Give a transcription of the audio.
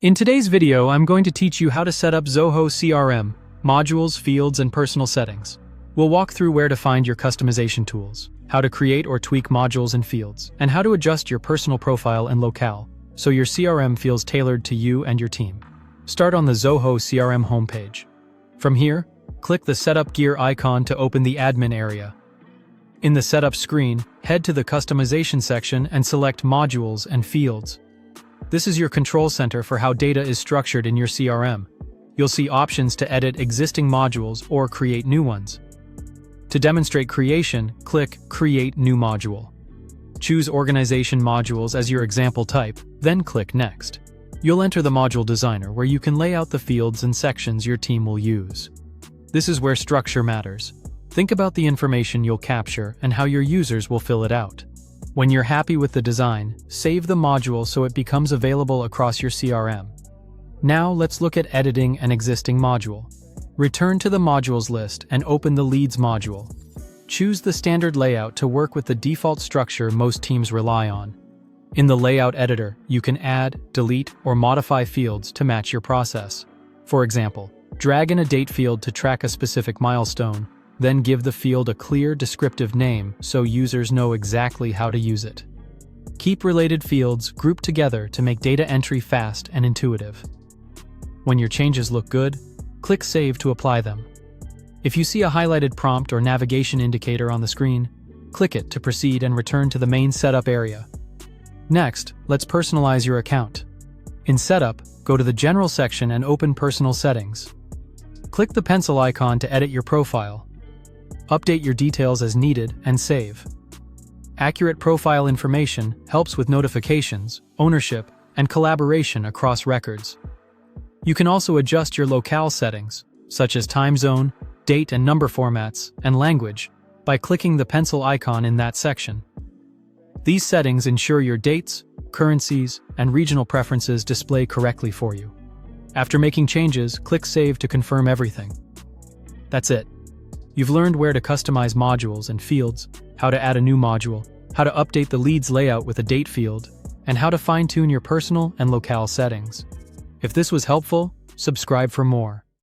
In today's video, I'm going to teach you how to set up Zoho CRM, modules, fields, and personal settings. We'll walk through where to find your customization tools, how to create or tweak modules and fields, and how to adjust your personal profile and locale so your CRM feels tailored to you and your team. Start on the Zoho CRM homepage. From here, click the Setup Gear icon to open the admin area. In the Setup screen, head to the Customization section and select Modules and Fields. This is your control center for how data is structured in your CRM. You'll see options to edit existing modules or create new ones. To demonstrate creation, click Create New Module. Choose Organization Modules as your example type, then click Next. You'll enter the Module Designer where you can lay out the fields and sections your team will use. This is where structure matters. Think about the information you'll capture and how your users will fill it out. When you're happy with the design, save the module so it becomes available across your CRM. Now let's look at editing an existing module. Return to the modules list and open the Leads module. Choose the standard layout to work with the default structure most teams rely on. In the Layout Editor, you can add, delete, or modify fields to match your process. For example, drag in a date field to track a specific milestone, then give the field a clear descriptive name so users know exactly how to use it. Keep related fields grouped together to make data entry fast and intuitive. When your changes look good, click Save to apply them. If you see a highlighted prompt or navigation indicator on the screen, click it to proceed and return to the main setup area. Next, let's personalize your account. In Setup, go to the General section and open Personal Settings. Click the pencil icon to edit your profile. Update your details as needed and save. Accurate profile information helps with notifications, ownership, and collaboration across records. You can also adjust your locale settings, such as time zone, date and number formats, and language, by clicking the pencil icon in that section. These settings ensure your dates, currencies, and regional preferences display correctly for you. After making changes, click Save to confirm everything. That's it. You've learned where to customize modules and fields, how to add a new module, how to update the Leads layout with a date field, and how to fine-tune your personal and locale settings. If this was helpful, subscribe for more.